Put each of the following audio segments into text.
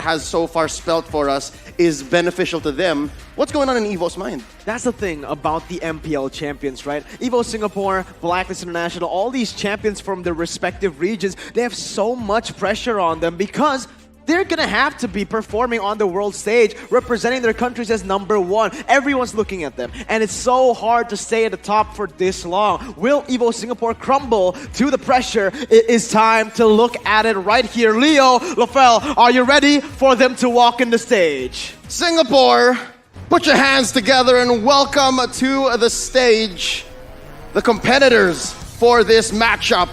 has so far spelt for us is beneficial to them. What's going on in Evo's mind? That's the thing about the MPL champions, right? Evo Singapore, Blacklist International, all these champions from their respective regions, they have so much pressure on them because they're gonna have to be performing on the world stage, representing their countries as #1. Everyone's looking at them, and it's so hard to stay at the top for this long. Will Evo Singapore crumble to the pressure? It is time to look at it right here. Leo, Lafel, are you ready for them to walk in the stage? Singapore, put your hands together and welcome to the stage the competitors for this matchup,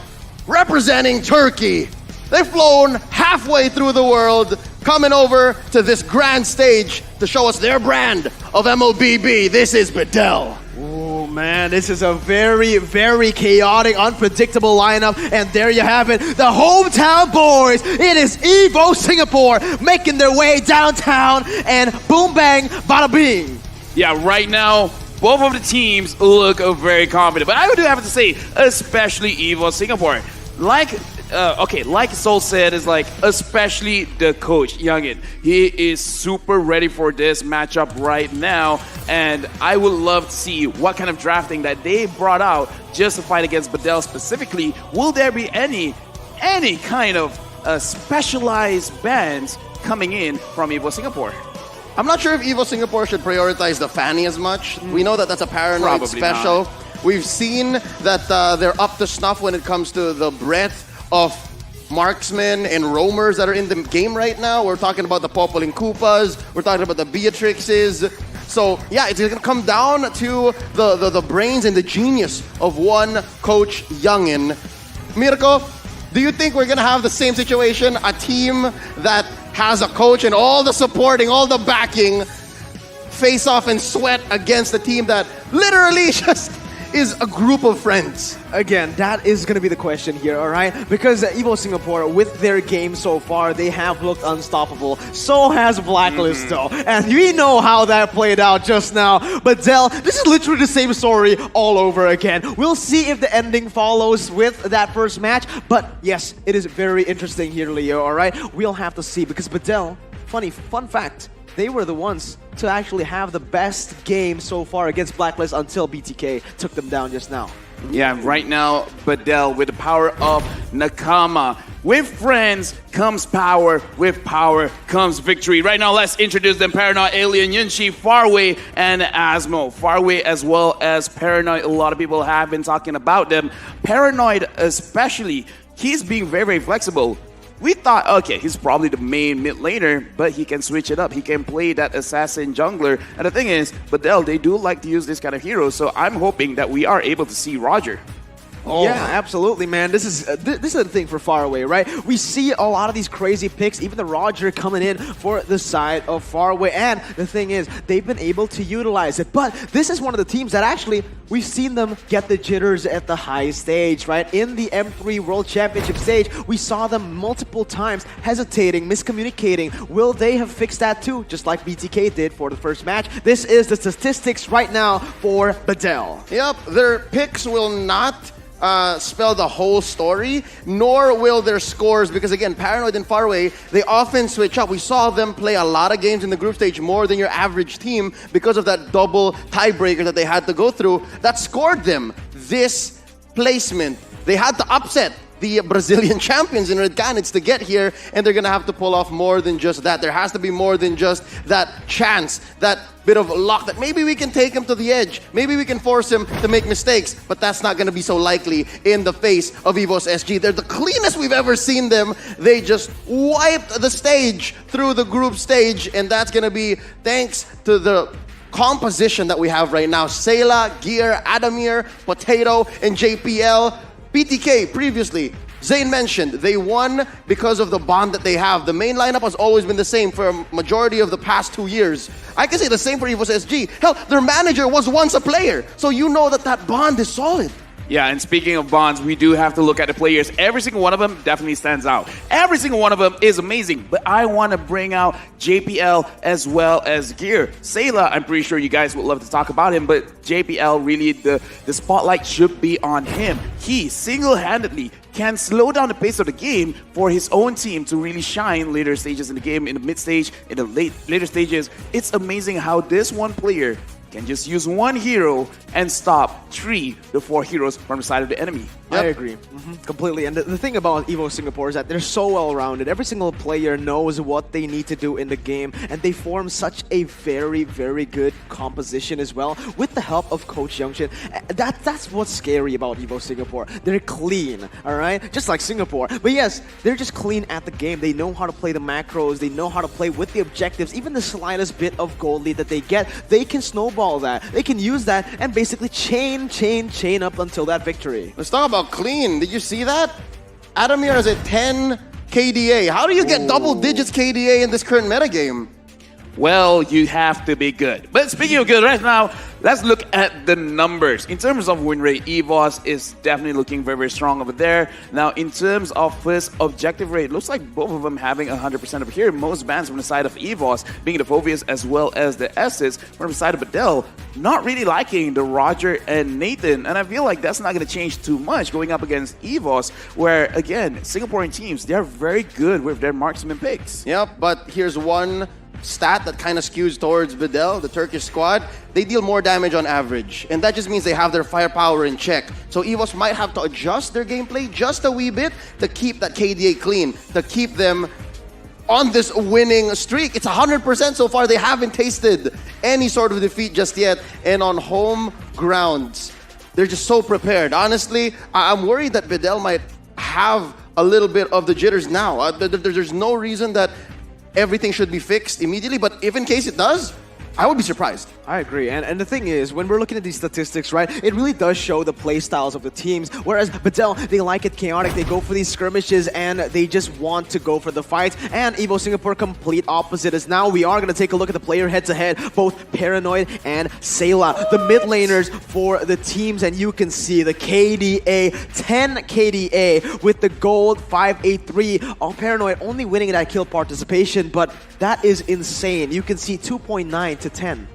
representing Turkey. They've flown halfway through the world, coming over to this grand stage to show us their brand of MLBB. This is Bedell. Oh man, this is a very, very chaotic, unpredictable lineup. And there you have it, the hometown boys. It is Evo Singapore making their way downtown, and boom bang, bada bing. Yeah, right now, both of the teams look very confident. But I do have to say, especially Evo Singapore. Like Sol said, is like, especially the coach, Youngin. He is super ready for this matchup right now, and I would love to see what kind of drafting that they brought out just to fight against Bedell specifically. Will there be any kind of specialized bands coming in from Evo Singapore? I'm not sure if Evo Singapore should prioritize the Fanny as much. We know that that's a Paranoid Probably special. not. We've seen that they're up to snuff when it comes to the breadth of marksmen and roamers that are in the game right now. We're talking about the Popoling Koopas. We're talking about the Beatrixes. So, yeah, it's going to come down to the brains and the genius of one Coach Youngin. Mirko, do you think we're going to have the same situation? A team that has a coach and all the supporting, all the backing, face off and sweat against a team that literally just is a group of friends. Again, that is going to be the question here, all right? Because Evo Singapore, with their game so far, they have looked unstoppable. So has Blacklist, though. And we know how that played out just now. But Dell, this is literally the same story all over again. We'll see if the ending follows with that first match. But yes, it is very interesting here, Leo, all right? We'll have to see, because Bedell, fun fact, they were the ones to actually have the best game so far against Blacklist until BTK took them down just now. Yeah, right now, Bedell with the power of Nakama. With friends comes power, with power comes victory. Right now, let's introduce them. Paranoid, Alien, Yunshi, Farway, and Asmo. Farway as well as Paranoid, a lot of people have been talking about them. Paranoid especially, he's being very, very flexible. We thought, okay, he's probably the main mid laner, but he can switch it up. He can play that assassin jungler. And the thing is, Bedell, they do like to use this kind of hero, so I'm hoping that we are able to see Roger. Oh. Yeah, absolutely, man. This is the thing for Faraway, right? We see a lot of these crazy picks, even the Roger coming in for the side of Faraway. And the thing is, they've been able to utilize it. But this is one of the teams that actually, we've seen them get the jitters at the high stage, right? In the M3 World Championship stage, we saw them multiple times hesitating, miscommunicating. Will they have fixed that too, just like BTK did for the first match? This is the statistics right now for Bedell. Yep, their picks will not spell the whole story, nor will their scores, because again, Paranoid and Faraway, they often switch up. We saw them play a lot of games in the group stage, more than your average team, because of that double tiebreaker that they had to go through that scored them this placement. They had to upset the Brazilian champions in Red Canids to get here, and they're gonna have to pull off more than just that. There has to be more than just that chance, that bit of luck that maybe we can take him to the edge, maybe we can force him to make mistakes, but that's not gonna be so likely in the face of Evo's SG. They're the cleanest we've ever seen them. They just wiped the stage through the group stage, and that's gonna be thanks to the composition that we have right now. Sayla, Gear, Adamir, Potato, and JPL. BTK previously, Zane mentioned, they won because of the bond that they have. The main lineup has always been the same for a majority of the past 2 years. I can say the same for Evo's SG. Hell, their manager was once a player, so you know that that bond is solid. Yeah, and speaking of bonds, we do have to look at the players. Every single one of them definitely stands out. Every single one of them is amazing, but I want to bring out JPL as well as Gear. Sayla, I'm pretty sure you guys would love to talk about him, but JPL, really, the spotlight should be on him. He single-handedly can slow down the pace of the game for his own team to really shine later stages in the game, in the mid stage, in the later stages. It's amazing how this one player can just use one hero and stop 3 to 4 heroes from the side of the enemy. I agree. Completely. And the thing about Evo Singapore is that they're so well-rounded. Every single player knows what they need to do in the game, and they form such a very, very good composition as well with the help of Coach Youngshin. That's what's scary about Evo Singapore. They're clean, all right? Just like Singapore. But yes, they're just clean at the game. They know how to play the macros. They know how to play with the objectives. Even the slightest bit of gold lead that they get, they can snowball that. They can use that and basically chain up until that victory. Let's talk about clean. Did you see that? Adamir has a 10 KDA. How do you get double digits KDA in this current metagame? Well, you have to be good. But speaking of good, right now, let's look at the numbers. In terms of win rate, EVOS is definitely looking very, very strong over there. Now, in terms of first objective rate, looks like both of them having 100% over here. Most bans from the side of EVOS, being the Phobias as well as the S's. From the side of Badel, not really liking the Roger and Nathan. And I feel like that's not going to change too much going up against EVOS, where, again, Singaporean teams, they're very good with their marksman picks. Yep, but here's one stat that kind of skews towards Videl, the Turkish squad. They deal more damage on average, and that just means they have their firepower in check. So EVOS might have to adjust their gameplay just a wee bit to keep that KDA clean, to keep them on this winning streak. It's 100% so far. They haven't tasted any sort of defeat just yet, and on home grounds, they're just so prepared. Honestly, I'm worried that Videl might have a little bit of the jitters now. There's no reason that everything should be fixed immediately, but if in case it does, I would be surprised. I agree. And the thing is, when we're looking at these statistics, right, it really does show the play styles of the teams. Whereas Badel, they like it chaotic. They go for these skirmishes and they just want to go for the fights. And Evo Singapore, complete opposite. As now we are going to take a look at the player head-to-head, both Paranoid and Sayla, the mid laners for the teams. And you can see the KDA, 10 KDA with the gold 583. All Paranoid only winning that kill participation, but that is insane. You can see 2.9 to 10.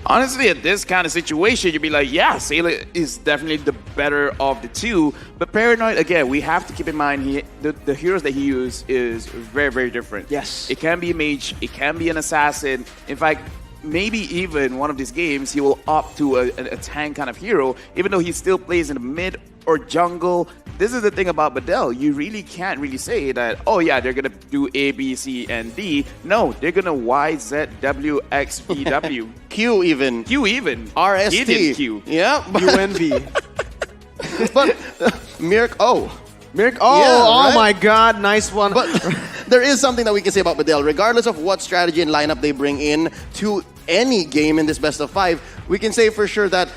Honestly, at this kind of situation, you'd be like, yeah, Sayla is definitely the better of the two. But Paranoid, again, we have to keep in mind the heroes that he uses is very, very different. Yes. It can be a mage, it can be an assassin. In fact, maybe even one of these games, he will opt to a tank kind of hero, even though he still plays in the mid or jungle. This is the thing about Badel. You really can't really say that, oh yeah, they're going to do A, B, C, and D. No, they're going to Y, Z, W, X, V, W. Q even. Q even. RST. He did Q. Yeah. UNV. But Mirk O. Mirk, oh, Yeah, oh right? my god, nice one. But there is something that we can say about Badel. Regardless of what strategy and lineup they bring in to any game in this best of 5, we can say for sure that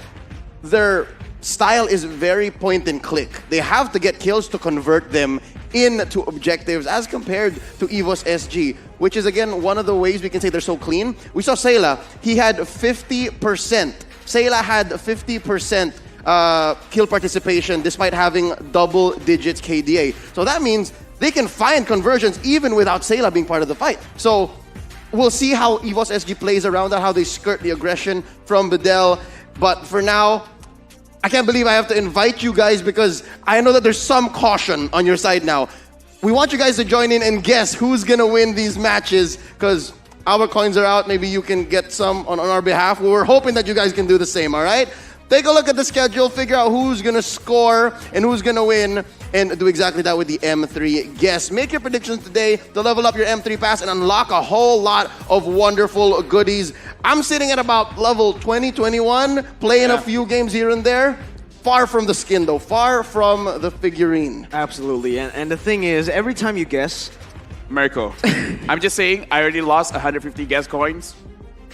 their style is very point and click. They have to get kills to convert them into objectives as compared to EVOS SG, which is again one of the ways we can say they're so clean. We saw Sayla, he had 50%. Sayla had 50% kill participation despite having double digits KDA. So that means they can find conversions even without Sayla being part of the fight. So we'll see how EVOS SG plays around that, how they skirt the aggression from Badel. But for now, I can't believe I have to invite you guys because I know that there's some caution on your side now. We want you guys to join in and guess who's going to win these matches because our coins are out. Maybe you can get some on our behalf. We're hoping that you guys can do the same, all right? Take a look at the schedule, figure out who's going to score and who's going to win, and do exactly that with the M3 guess. Make your predictions today to level up your M3 pass and unlock a whole lot of wonderful goodies. I'm sitting at about level 20, 21, playing a few games here and there. Far from the skin, though. Far from the figurine. Absolutely. And the thing is, every time you guess... Mirko, I'm just saying, I already lost 150 guess coins.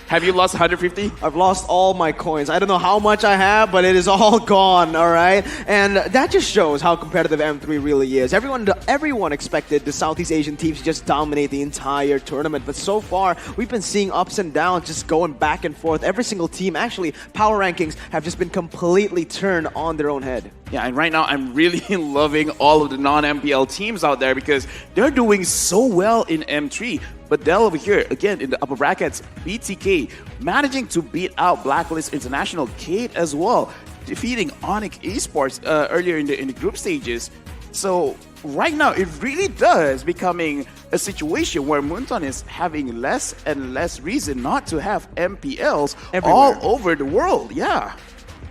Have you lost 150? I've lost all my coins. I don't know how much I have, but it is all gone, all right? And that just shows how competitive M3 really is. Everyone expected the Southeast Asian teams to just dominate the entire tournament, but so far, we've been seeing ups and downs just going back and forth. Every single team, actually, power rankings have just been completely turned on their own head. Yeah, and right now I'm really loving all of the non-MPL teams out there because they're doing so well in M3. But Dell over here, again, in the upper brackets, BTK, managing to beat out Blacklist International, Kate as well, defeating Onyx Esports earlier in the group stages. So right now, it really does becoming a situation where Moonton is having less and less reason not to have MPLs Everywhere. all over the world. Yeah.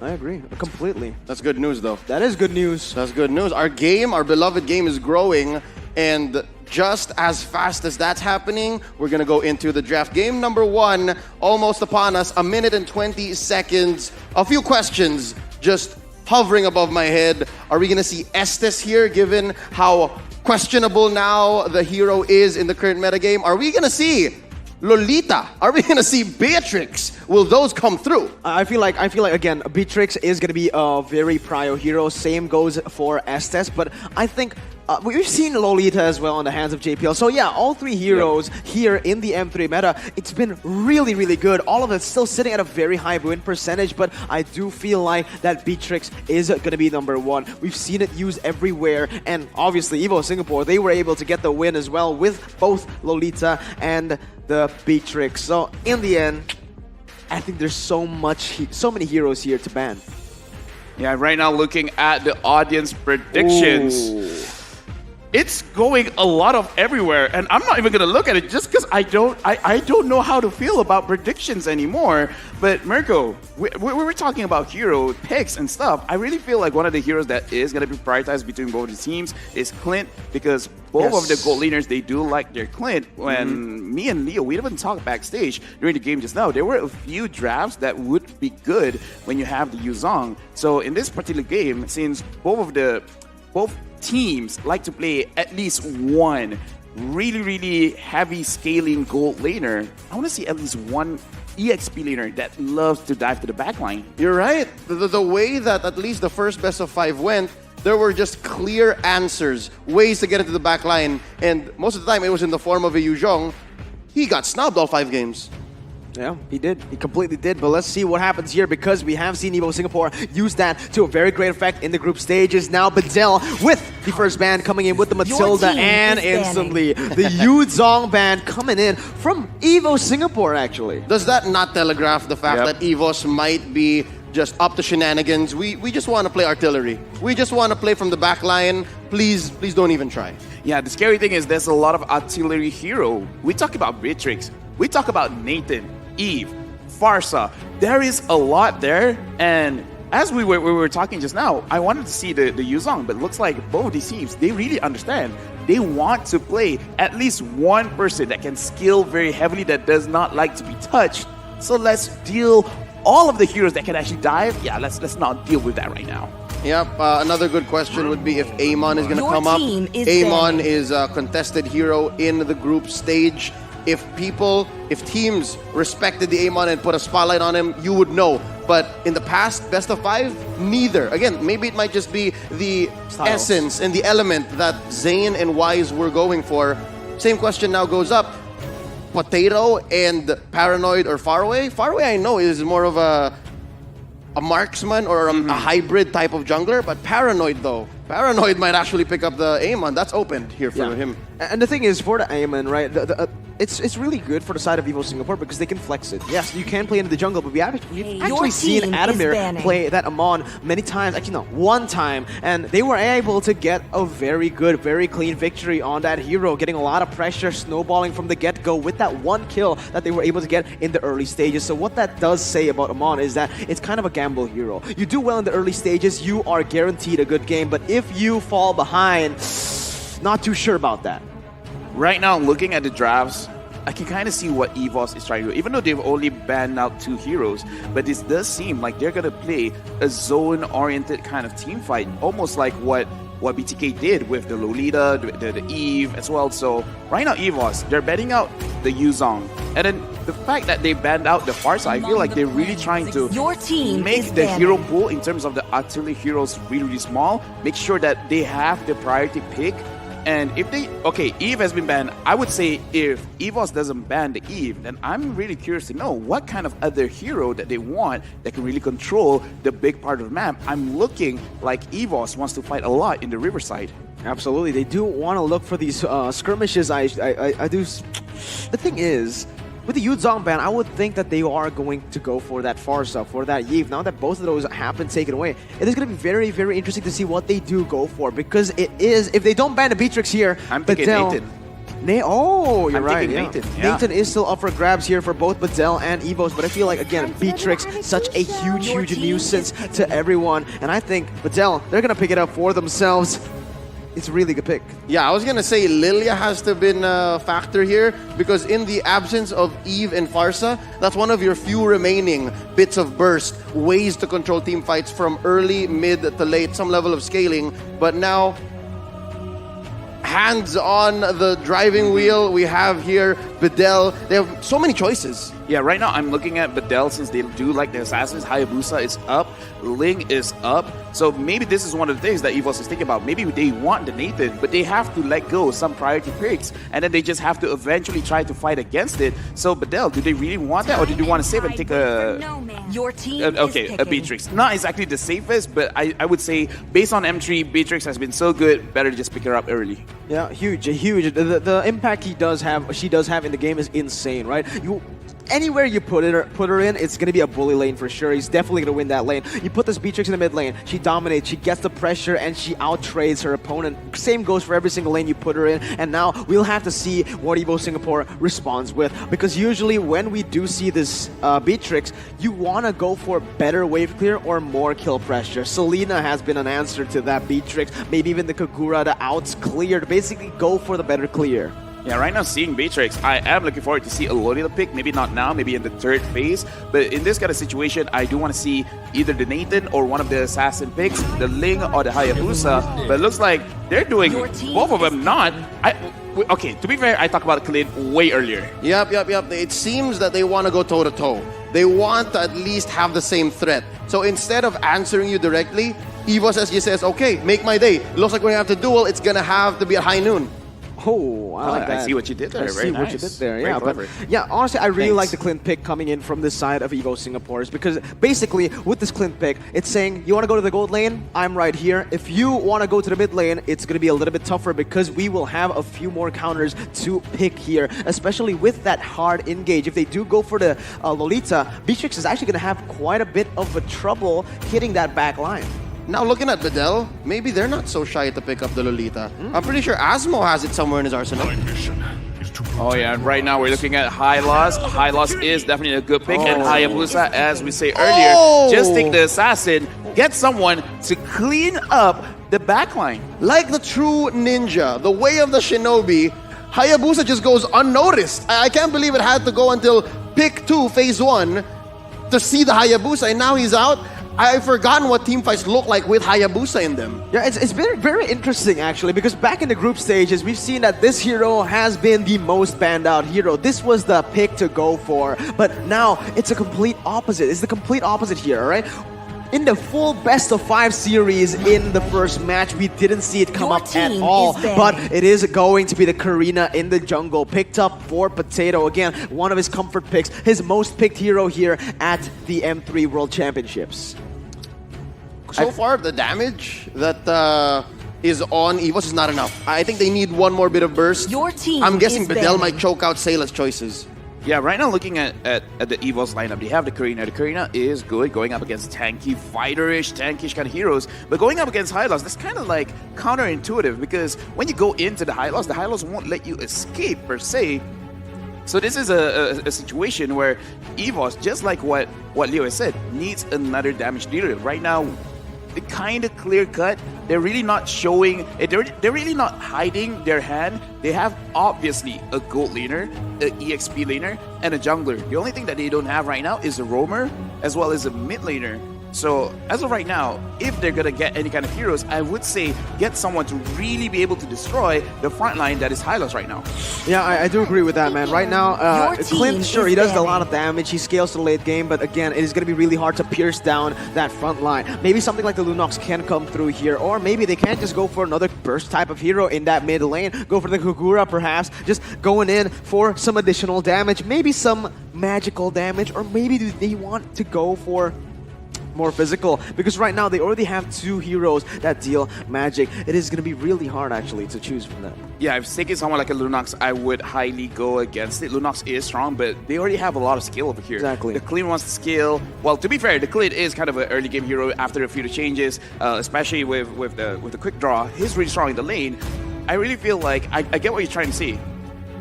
I agree completely. That's good news, though. That is good news. That's good news. Our game, our beloved game, is growing, and just as fast as that's happening, we're gonna go into the draft. Game number 1, almost upon us. 1 minute and 20 seconds. A few questions just hovering above my head. Are we gonna see Estes here, given how questionable now the hero is in the current metagame? Are we gonna see Lolita? Are we gonna see Beatrix? Will those come through? I feel like again, Beatrix is gonna be a very prio hero. Same goes for Estes, but I think we've seen Lolita as well in the hands of JPL. So yeah, all 3 heroes here in the M3 meta, it's been really, really good. All of it still sitting at a very high win percentage, but I do feel like that Beatrix is gonna be number 1. We've seen it used everywhere, and obviously Evo Singapore, they were able to get the win as well with both Lolita and the Beatrix. So in the end, I think there's so many heroes here to ban. Yeah, right now looking at the audience predictions. Ooh. It's going a lot of everywhere, and I'm not even gonna look at it just because I don't know how to feel about predictions anymore. But Mirko, we were talking about hero picks and stuff. I really feel like one of the heroes that is gonna be prioritized between both the teams is Clint, because both of the gold laners, they do like their Clint. When me and Leo, we even talked backstage during the game just now, there were a few drafts that would be good when you have the Yuzong. So in this particular game, since both teams like to play at least one really heavy scaling gold laner, I want to see at least one EXP laner that loves to dive to the backline. You're right. The way that at least the first best of 5 went, there were just clear answers, ways to get into the back line, and most of the time it was in the form of a Yu Zhong. He got snubbed all 5 games. Yeah, he did. He completely did. But let's see what happens here, because we have seen Evo Singapore use that to a very great effect in the group stages. Now Bedell with the first ban coming in with the Matilda, and instantly the Yu Zhong ban coming in from Evo Singapore, actually. Does that not telegraph the fact that EVOS might be just up to shenanigans? We just want to play artillery. We just want to play from the back line. Please don't even try. Yeah, the scary thing is there's a lot of artillery hero. We talk about Beatrix. We talk about Nathan, Eve, Farsa. There is a lot there, and as we were talking just now, I wanted to see the Yuzong, but it looks like both of these teams, they really understand. They want to play at least one person that can skill very heavily, that does not like to be touched. So let's deal all of the heroes that can actually dive. Yeah, let's not deal with that right now. Yep, another good question would be if Amon is going to come up. Amon is a contested hero in the group stage. If teams respected the Amon and put a spotlight on him, you would know. But in the past, best of 5, neither. Again, maybe it might just be the essence and the element that Zayn and Wise were going for. Same question now goes up. Potato and Paranoid or Faraway? Faraway, I know, is more of a marksman or a hybrid type of jungler, but Paranoid though. Paranoid might actually pick up the Amon. That's opened here for him. And the thing is, for the Amon, right, it's really good for the side of Evo Singapore because they can flex it. Yes, you can play into the jungle, but we've actually seen Adamir play that Amon many times. Actually, no, one time. And they were able to get a very good, very clean victory on that hero, getting a lot of pressure, snowballing from the get-go with that one kill that they were able to get in the early stages. So what that does say about Amon is that it's kind of a gamble hero. You do well in the early stages, you are guaranteed a good game, but if you fall behind, not too sure about that. Right now, looking at the drafts, I can kind of see what EVOS is trying to do, even though they've only banned out 2 heroes. But this does seem like they're going to play a zone-oriented kind of team fight, almost like what BTK did with the Lolita, the Eve as well. So right now, EVOS, they're banning out the Yuzong. And then the fact that they banned out the Farsa, I feel like they're really trying to make the hero pool in terms of the artillery heroes really small, make sure that they have the priority pick. And if Eve has been banned, I would say if EVOS doesn't ban the Eve, then I'm really curious to know what kind of other hero that they want that can really control the big part of the map. I'm looking like EVOS wants to fight a lot in the Riverside. Absolutely, they do want to look for these skirmishes. I do. The thing is, with the Yuzong ban, I would think that they are going to go for that Farsa, for that Yve. Now that both of those have been taken away, it is going to be very, very interesting to see what they do go for, because it is, if they don't ban the Beatrix here, I'm thinking Badel, Nathan. Oh, you're I'm right. thinking Yeah. Nathan, yeah. Nathan is still up for grabs here for both Badel and Evos, but I feel like, again, Beatrix, such a huge nuisance to everyone. And I think Badel, they're going to pick it up for themselves. It's a really good pick. Yeah, I was gonna say Lilia has to have been a factor here, because in the absence of Eve and Farsa, that's one of your few remaining bits of burst, ways to control team fights from early, mid to late, some level of scaling. But now, hands on the driving wheel, we have here Badel. They have so many choices. Yeah, right now I'm looking at Badel since they do like the assassins. Hayabusa is up, Ling is up. So maybe this is one of the things that EVOS is thinking about. Maybe they want the Nathan, but they have to let go some priority picks, and then they just have to eventually try to fight against it. So Badel, do they really want that, or do they want to save and take a Your team a Beatrix? Not exactly the safest, but I would say based on M3, Beatrix has been so good, better to just pick her up early. Yeah, huge. The impact she does have in the game is insane, right? Anywhere you put her in, it's going to be a bully lane for sure. He's definitely going to win that lane. You put this Beatrix in the mid lane, she dominates, she gets the pressure, and she out-trades her opponent. Same goes for every single lane you put her in, and now we'll have to see what Evo Singapore responds with. Because usually when we do see this Beatrix, you want to go for better wave clear or more kill pressure. Selena has been an answer to that Beatrix. Maybe even the Kagura, the outs cleared. Basically go for the better clear. Yeah, right now seeing Beatrix, I am looking forward to see a Lolita pick. Maybe not now, maybe in the third phase. But in this kind of situation, I do want to see either the Nathan or one of the assassin picks, the Ling or the Hayabusa. But it looks like they're doing both of them not. Okay, to be fair, I talked about Kalin way earlier. Yep. It seems that they want to go toe-to-toe. They want to at least have the same threat. So instead of answering you directly, EVOS SG says, okay, make my day. Looks like we're going to have to duel. It's going to have to be at high noon. Oh, I like that. I see what you did there. Very nice. What you did there. Very Yeah, clever. but yeah, honestly, I really Thanks. like the Clint pick coming in from this side of Evo Singapore's, because basically with this Clint pick, it's saying you want to go to the gold lane, I'm right here. If you want to go to the mid lane, it's going to be a little bit tougher because we will have a few more counters to pick here, especially with that hard engage. If they do go for the Lolita, Beatrix is actually going to have quite a bit of a trouble hitting that back line. Now looking at Badel, maybe they're not so shy to pick up the Lolita. I'm pretty sure Asmo has it somewhere in his arsenal. Oh yeah, and right now we're looking at Hylos. Hylos is definitely a good pick, and Hayabusa, as we say earlier, just take the assassin, get someone to clean up the backline. Like the true ninja, the way of the shinobi, Hayabusa just goes unnoticed. I can't believe it had to go until pick 2, phase 1, to see the Hayabusa, and now he's out. I've forgotten what team fights look like with Hayabusa in them. Yeah, it's been very interesting actually, because back in the group stages, we've seen that this hero has been the most banned out hero. This was the pick to go for, but now it's a complete opposite. It's the complete opposite here, right? In the full best of 5 series in the first match, we didn't see it come up at all. But it is going to be the Karina in the jungle, picked up for Potato. Again, one of his comfort picks, his most picked hero here at the M3 World Championships. So far, the damage that is on EVOS is not enough. I think they need one more bit of burst. Your team I'm guessing is Badel banned. might choke out Sayla's choices. Yeah, right now looking at the EVOS lineup, they have the Karina. The Karina is good going up against tanky, fighterish, tankish kind of heroes. But going up against Hylos, that's kind of like counterintuitive, because when you go into the Hylos won't let you escape per se. So this is a situation where EVOS, just like what Leo has said, needs another damage dealer. Right now, they kind of clear cut. They're really not showing, they're really not hiding their hand. They have obviously a gold laner, an EXP laner, and a jungler. The only thing that they don't have right now is a roamer as well as a mid laner. So as of right now, if they're gonna get any kind of heroes, I would say get someone to really be able to destroy the front line that is Hylos right now. Yeah, I do agree with that, man. Right now, Your team Clint, sure, he is does a banned. lot of damage. He scales to the late game, but again, it is going to be really hard to pierce down that front line. Maybe something like the Lunox can come through here, or maybe they can't just go for another burst type of hero in that mid lane. Go for the Kagura, perhaps, just going in for some additional damage, maybe some magical damage, or maybe do they want to go for more physical, because right now they already have 2 heroes that deal magic. It is going to be really hard actually to choose from them. Yeah, if taking someone like a Lunox, I would highly go against it. Lunox is strong, but they already have a lot of skill over here. Exactly. The Clean wants the skill. Well, to be fair, the Clean is kind of an early game hero after a few changes, especially with the quick draw. He's really strong in the lane. I really feel like I get what you're trying to see.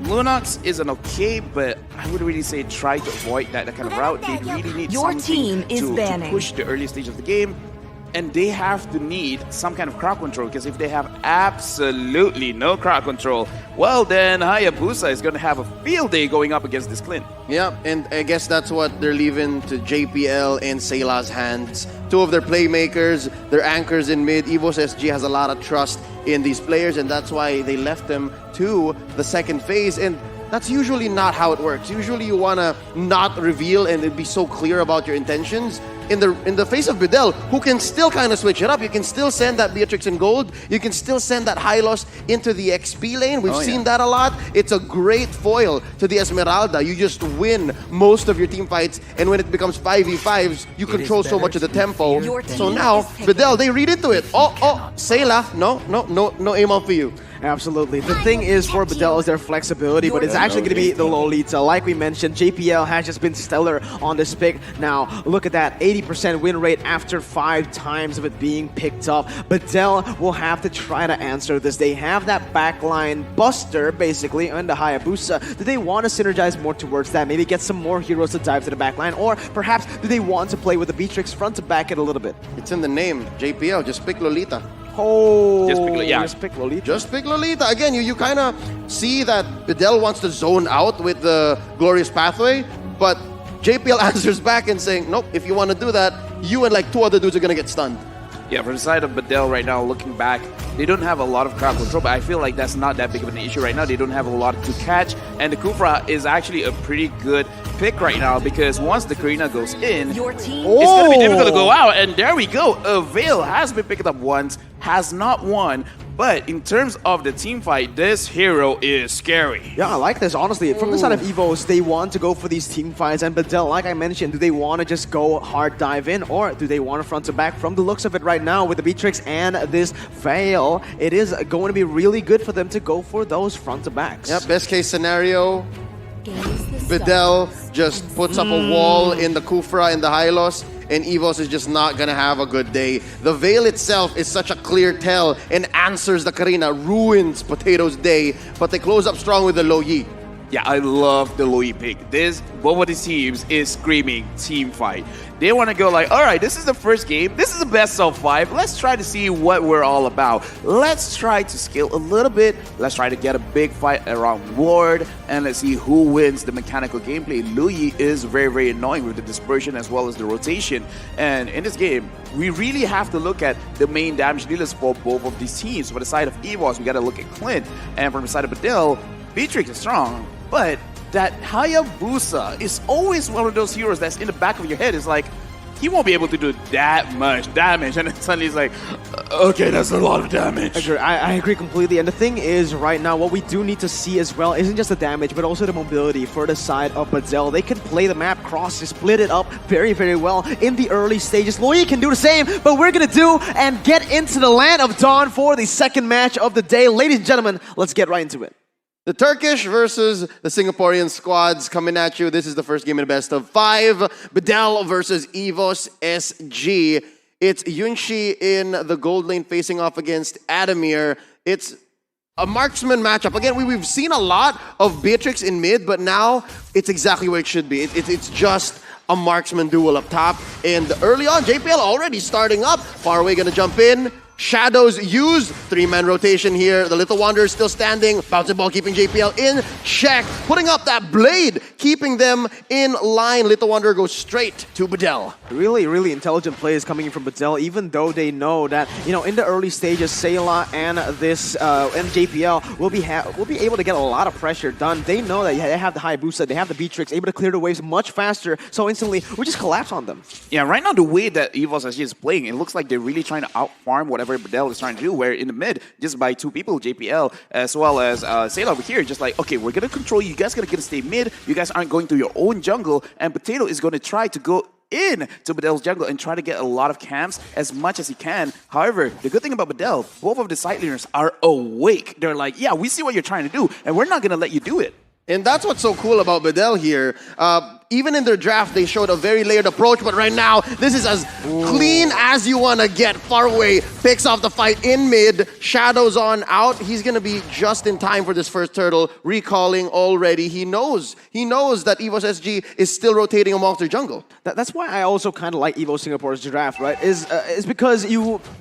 Lunox is an okay, but I would really say try to avoid that kind of route. They really need Your something team is to banning. push the early stage of the game. And they have to need some kind of crowd control, because if they have absolutely no crowd control, well, then Hayabusa is going to have a field day going up against this Clint. Yeah, and I guess that's what they're leaving to JPL and Sayla's hands. 2 of their playmakers, their anchors in mid. Evo's SG has a lot of trust in these players, and that's why they left them to the second phase. And that's usually not how it works. Usually you want to not reveal and be so clear about your intentions. In the face of Bidel, who can still kind of switch it up. You can still send that Beatrix in gold. You can still send that Hylos into the XP lane. We've seen that a lot. It's a great foil to the Esmeralda. You just win most of your team fights, and when it becomes 5v5s, you control so much of the tempo. So now, Bidel, they read into it. Oh, Sayla, no aim on for you. Absolutely. The thing is for Bedell is their flexibility, but it's actually going to be the Lolita. Like we mentioned, JPL has just been stellar on this pick. Now, look at that, 80% win rate after 5 times of it being picked up. Bedell will have to try to answer this. They have that backline buster, basically, and the Hayabusa. Do they want to synergize more towards that? Maybe get some more heroes to dive to the backline? Or perhaps do they want to play with the Beatrix front to back it a little bit? It's in the name, JPL. Just pick Lolita. Oh, just pick Lolita. Just pick Lolita. Again, you kind of see that Bidel wants to zone out with the Glorious Pathway, but JPL answers back and saying, nope, if you want to do that, you and like 2 other dudes are going to get stunned. Yeah, from the side of Bedell right now, looking back, they don't have a lot of crowd control, but I feel like that's not that big of an issue right now. They don't have a lot to catch, and the Kufra is actually a pretty good pick right now, because once the Karina goes in, Your team it's going to be difficult to go out, and there we go. A Veil has been picked up once, has not won, but in terms of the team fight, this hero is scary. Yeah, I like this, honestly. From the side of Evos, they want to go for these team fights, and Bedell, like I mentioned, do they want to just go hard dive in, or do they want to front to back? From the looks of it right now, with the Beatrix and this Veil, it is going to be really good for them to go for those front to backs. Yep, best case scenario, Bidel just puts up a wall in the Kufra and the Hylos, and Evos is just not gonna have a good day. The Veil itself is such a clear tell and answers the Karina, ruins Potato's day, but they close up strong with the Low Yi. Yeah, I love the Louis pick. This, both of the teams is screaming team fight. They want to go like, all right, this is the first game. This is the best of 5. Let's try to see what we're all about. Let's try to scale a little bit. Let's try to get a big fight around Ward, and let's see who wins the mechanical gameplay. Louis is very, very annoying with the dispersion as well as the rotation. And in this game, we really have to look at the main damage dealers for both of these teams. For the side of EVOS, we got to look at Clint. And from the side of Bedell, Beatrix is strong, but that Hayabusa is always one of those heroes that's in the back of your head. It's like, he won't be able to do that much damage. And then suddenly he's like, okay, that's a lot of damage. I agree completely. And the thing is, right now, what we do need to see as well isn't just the damage, but also the mobility for the side of Bedell. They can play the map cross, split it up very, very well in the early stages. Loyi can do the same, but we're going to do and get into the Land of Dawn for the second match of the day. Ladies and gentlemen, let's get right into it. The Turkish versus the Singaporean squads coming at you. This is the first game in the best of 5. Bedell versus Evos SG. It's Yunshi in the gold lane facing off against Adamir. It's a marksman matchup. Again, we've seen a lot of Beatrix in mid, but now it's exactly where it should be. It's just a marksman duel up top. And early on, JPL already starting up. Faraway gonna jump in. Shadows use 3-man rotation here. The Little Wanderer still standing. Bouncing ball keeping JPL in check. Putting up that blade, keeping them in line. Little Wanderer goes straight to Bedell. Really, really intelligent plays coming in from Bedell, even though they know that, you know, in the early stages, Sayla and this and JPL will be able to get a lot of pressure done. They know that they have the Hayabusa, they have the Beatrix, able to clear the waves much faster. So instantly, we just collapse on them. Yeah, right now the way that EVOS SG is playing, it looks like they're really trying to out-farm whatever Bedell is trying to do, where in the mid, just by 2 people, JPL as well as Sayla over here, just like, okay, we're going to control you. You guys got to stay mid. You guys aren't going to your own jungle, and Potato is going to try to go in to Badel's jungle and try to get a lot of camps as much as he can. However, the good thing about Badel, both of the side laners are awake. They're like, yeah, we see what you're trying to do, and we're not going to let you do it. And that's what's so cool about Badel here. Even in their draft, they showed a very layered approach, but right now, this is as clean as you want to get. Far away, picks off the fight in mid, shadows on out. He's going to be just in time for this first turtle, recalling already. He knows that EVOS SG is still rotating amongst their jungle. That's why I also kind of like EVO Singapore's draft, right? Is because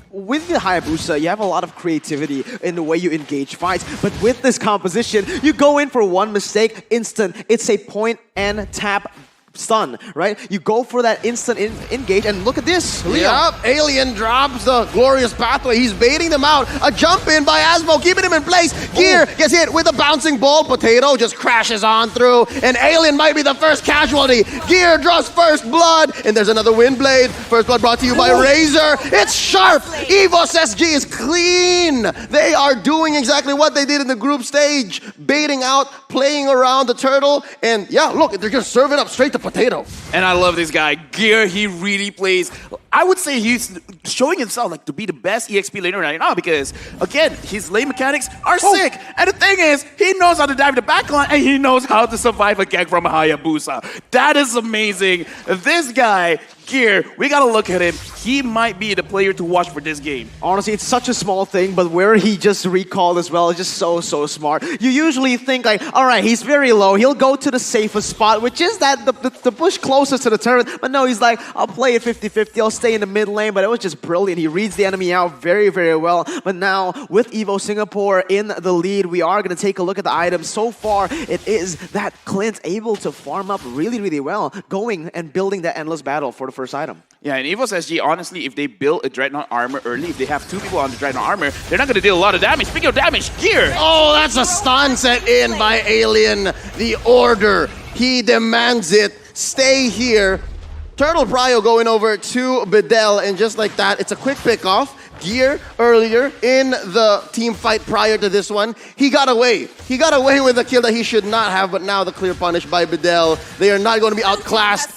with the Hayabusa, you have a lot of creativity in the way you engage fights, but with this composition, you go in for one mistake, instant. It's a point and tap stun, right? You go for that instant engage, and look at this. Yep, Alien drops the glorious pathway. He's baiting them out. A jump in by Asmo, keeping him in place. Gear gets hit with a bouncing ball. Potato just crashes on through, and Alien might be the first casualty. Gear draws first blood, and there's another wind blade. First blood brought to you by Razor. It's sharp. EVOS SG is clean. They are doing exactly what they did in the group stage, baiting out, playing around the turtle, and yeah, look, they're just serving up straight to Potato. And I love this guy. Gear, he really plays. I would say he's showing himself like to be the best EXP laner right now because, again, his lane mechanics are sick. And the thing is, he knows how to dive the backline and he knows how to survive a gank from a Hayabusa. That is amazing. This guy, Gear, we gotta look at him. He might be the player to watch for this game. Honestly, it's such a small thing, but where he just recalled as well is just so smart. You usually think like, all right, he's very low. He'll go to the safest spot, which is that the bush closest to the turret. But no, he's like, I'll play it 50-50. I'll stay in the mid lane. But it was just brilliant. He reads the enemy out very well. But now with EVO Singapore in the lead, we are going to take a look at the items. So far, it is that Clint able to farm up really well, going and building that endless battle for the first item. Yeah, and EVOS SG, honestly, if they build a Dreadnought armor early, if they have two people on the Dreadnought armor, they're not going to deal a lot of damage. Speaking of damage, Gear! Oh, that's a stun set in by Alien. The order. He demands it. Stay here. Turtle Prio going over to Badel, and just like that, it's a quick pick off. Gear earlier in the team fight prior to this one, he got away. He got away with a kill that he should not have, but now the clear punish by Badel. They are not going to be outclassed.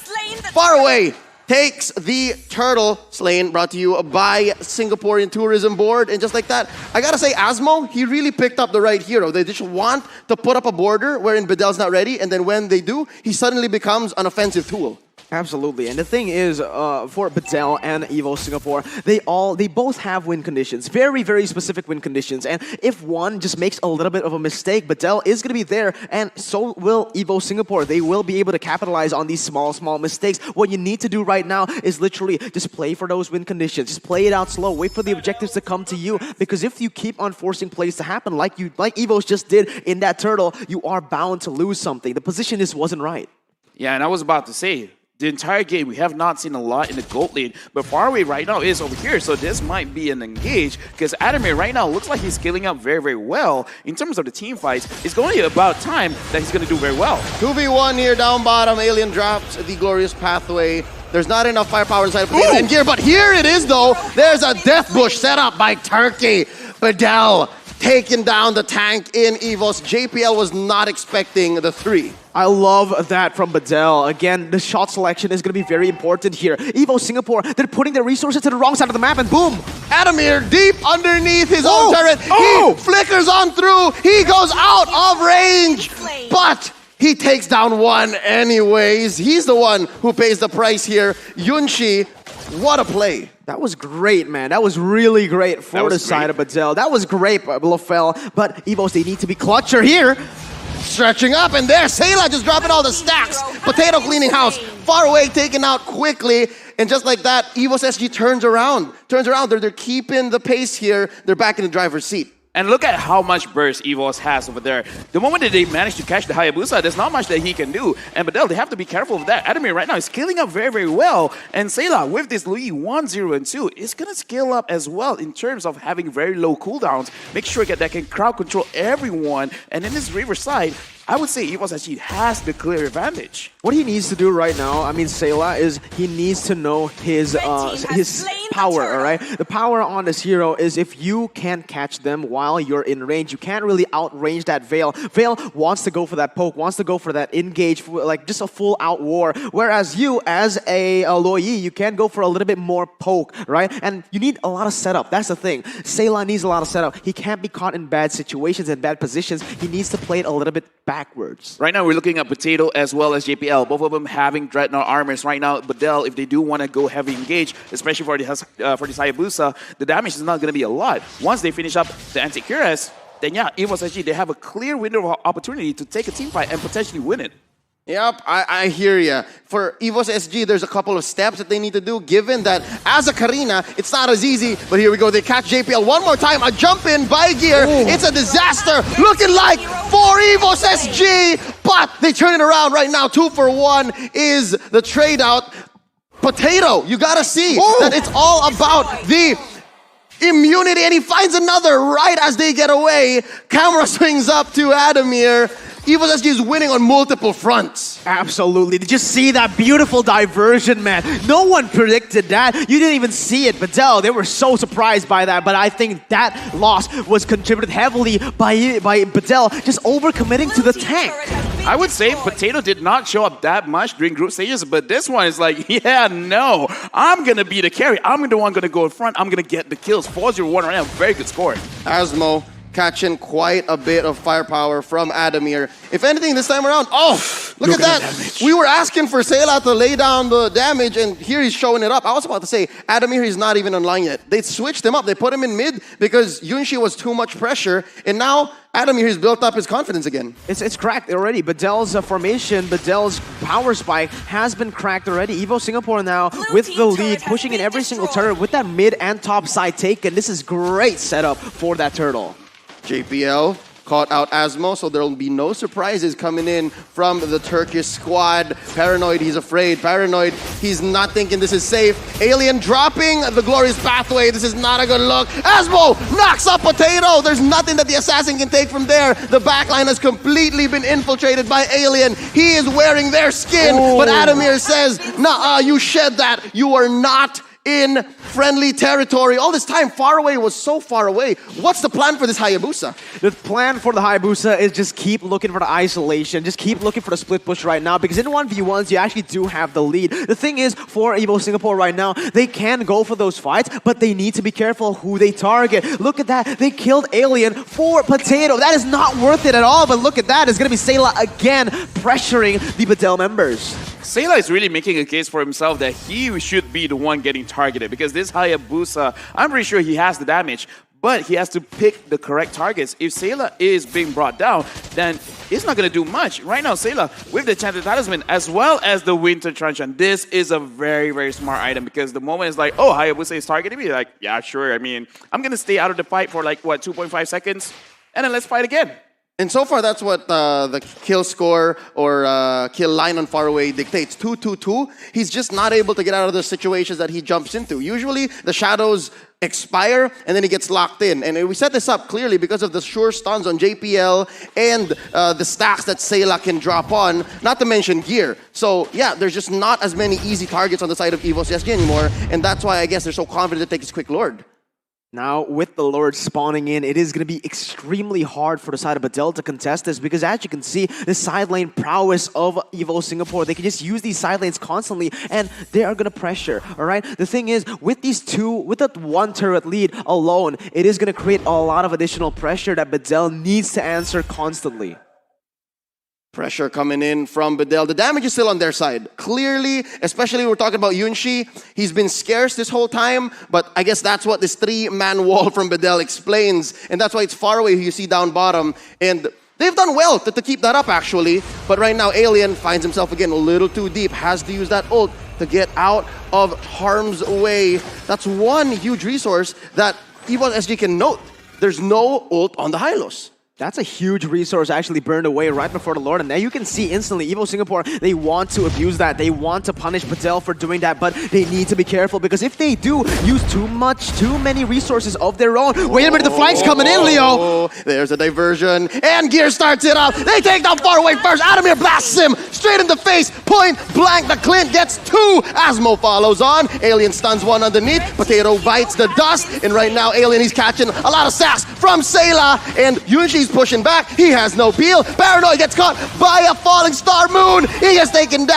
Far away. Takes the turtle slain, brought to you by Singaporean Tourism Board. And just like that, I gotta say, Asmo, he really picked up the right hero. They just want to put up a border wherein Badel's not ready, and then when they do, he suddenly becomes an offensive tool. Absolutely, and the thing is, for Badel and EVO Singapore, they both have win conditions, very specific win conditions. And if one just makes a little bit of a mistake, Badel is going to be there, and so will EVO Singapore. They will be able to capitalize on these small mistakes. What you need to do right now is literally just play for those win conditions. Just play it out slow. Wait for the objectives to come to you, because if you keep on forcing plays to happen, like EVO's just did in that turtle, you are bound to lose something. The position just wasn't right. Yeah, and I was about to say, the entire game, we have not seen a lot in the gold lane, but Faraway right now is over here, so this might be an engage, because Adamir right now looks like he's scaling up very well. In terms of the team fights, it's going to be about time that he's going to do very well. 2v1 here down bottom, Alien drops the glorious pathway. There's not enough firepower inside of Potato and Gear, but here it is though. There's a death bush set up by Turkey. Badel taking down the tank in EVOS. JPL was not expecting the 3. I love that from Badel. Again, the shot selection is going to be very important here. EVO Singapore, they're putting their resources to the wrong side of the map, and boom! Adamir deep underneath his own turret. He flickers on through. He goes out of range, but he takes down one anyways. He's the one who pays the price here. Yunshi, what a play. That was great, man. That was really great for the side of Badel. That was great, Lofel. But EVOs, they need to be clutcher here. Stretching up, and there, Sayla just dropping all the stacks. Potato cleaning house, far away, taken out quickly. And just like that, EVOS SG turns around. They're keeping the pace here. They're back in the driver's seat. And look at how much burst EVOS has over there. The moment that they manage to catch the Hayabusa, there's not much that he can do. And Badel, they have to be careful of that. Adamir right now is scaling up very well. And Sayla, with this Louis 1, 0, and 2, is going to scale up as well in terms of having very low cooldowns. Make sure that can crowd control everyone. And in this Riverside, I would say EVOS actually has the clear advantage. What he needs to do right now, I mean, Sayla, is he needs to know his power, all right? The power on this hero is if you can catch them while you're in range, you can't really outrange that Veil. Veil wants to go for that poke, wants to go for that engage, like just a full out war. Whereas you, as a Lo Yi, you can go for a little bit more poke, right? And you need a lot of setup. That's the thing. Sayla needs a lot of setup. He can't be caught in bad situations and bad positions. He needs to play it a little bit backwards. Right now, we're looking at Potato as well as JPL. Both of them having Dreadnought armors. Right now, Badel, if they do want to go heavy engage, especially for this Hayabusa, the damage is not going to be a lot. Once they finish up the anti-Cuirass, then yeah, EVOS SG, they have a clear window of opportunity to take a team fight and potentially win it. Yep, I hear ya. For EVOS SG, there's a couple of steps that they need to do, given that as a Karina, it's not as easy. But here we go, they catch JPL one more time. A jump in by Gear. It's a disaster. Looking like for EVOS SG, but they turn it around right now. 2 for 1 is the trade out. Potato, you gotta see that it's all about the immunity, and he finds another right as they get away. Camera swings up to Adamir. EVOS SG is winning on multiple fronts. Absolutely. Did you see that beautiful diversion, man? No one predicted that. You didn't even see it. Badel, they were so surprised by that. But I think that loss was contributed heavily by Badel just overcommitting to the tank. I would say Potato did not show up that much during group stages, but this one is like, yeah, no. I'm going to be the carry. I'm the one going to go in front. I'm going to get the kills. 4-0-1 right now. Very good score. Asmo catching quite a bit of firepower from Adamir. If anything, this time around, look at that. We were asking for Sayla to lay down the damage, and here he's showing it up. I was about to say, Adamir is not even online yet. They switched him up. They put him in mid because Yunshi was too much pressure, and now Adamir has built up his confidence again. It's cracked already. Badel's formation, Badel's power spike has been cracked already. Evo Singapore now with the lead, pushing in every single turret with that mid and top side taken. This is great setup for that turtle. JPL caught out Asmo, so there will be no surprises coming in from the Turkish squad. Paranoid, he's afraid. Paranoid, he's not thinking this is safe. Alien dropping the glorious pathway. This is not a good look. Asmo knocks up Potato. There's nothing that the assassin can take from there. The backline has completely been infiltrated by Alien. He is wearing their skin, but Adamir says, nah, you shed that. You are not in friendly territory. All this time, far away was so far away. What's the plan for this Hayabusa? The plan for the Hayabusa is just keep looking for the isolation. Just keep looking for the split push right now, because in 1v1s, you actually do have the lead. The thing is, for Evo Singapore right now, they can go for those fights, but they need to be careful who they target. Look at that. They killed Alien for Potato. That is not worth it at all, but look at that. It's going to be Sayla again pressuring the Badel members. Sayla is really making a case for himself that he should be the one getting targeted, because this Hayabusa, I'm pretty sure he has the damage, but he has to pick the correct targets. If Sayla is being brought down, then it's not going to do much. Right now, Sayla, with the Enchanted Talisman, as well as the Winter Truncheon, this is a very, very smart item, because the moment it's like, oh, Hayabusa is targeting me, like, yeah, sure. I mean, I'm going to stay out of the fight for like, what, 2.5 seconds? And then let's fight again. And so far, that's what the kill score or kill line on Faraway dictates. 2-2-2. He's just not able to get out of the situations that he jumps into. Usually, the shadows expire, and then he gets locked in. And we set this up clearly because of the sure stuns on JPL and the stacks that Sayla can drop on, not to mention gear. So, yeah, there's just not as many easy targets on the side of EVOS SG anymore, and that's why I guess they're so confident to take his quick Lord. Now, with the Lord spawning in, it is going to be extremely hard for the side of Badel to contest this, because as you can see, the side lane prowess of Evo Singapore, they can just use these side lanes constantly, and they are going to pressure, all right? The thing is, with these two, with that one turret lead alone, it is going to create a lot of additional pressure that Badel needs to answer constantly. Pressure coming in from Badel. The damage is still on their side. Clearly, especially we're talking about Yunshi, he's been scarce this whole time, but I guess that's what this 3-man wall from Badel explains, and that's why it's far away who you see down bottom, and they've done well to keep that up actually, but right now Alien finds himself again a little too deep, has to use that ult to get out of harm's way. That's one huge resource that EVOS SG can note. There's no ult on the Hylos. That's a huge resource actually burned away right before the Lord. And now you can see instantly, Evo Singapore, they want to abuse that. They want to punish Patel for doing that, but they need to be careful because if they do use too many resources of their own. Wait a minute, the flank's coming in, Leo. Oh, there's a diversion. And Gear starts it up. They take down Faraway first. Adamir blasts him straight in the face. Point blank. The Clint gets 2. Asmo follows on. Alien stuns one underneath. Potato bites the dust. And right now, Alien, he's catching a lot of sass from Sayla. And Yunshi's pushing back. He has no peel. Paranoid gets caught by a falling star moon. He gets taken down.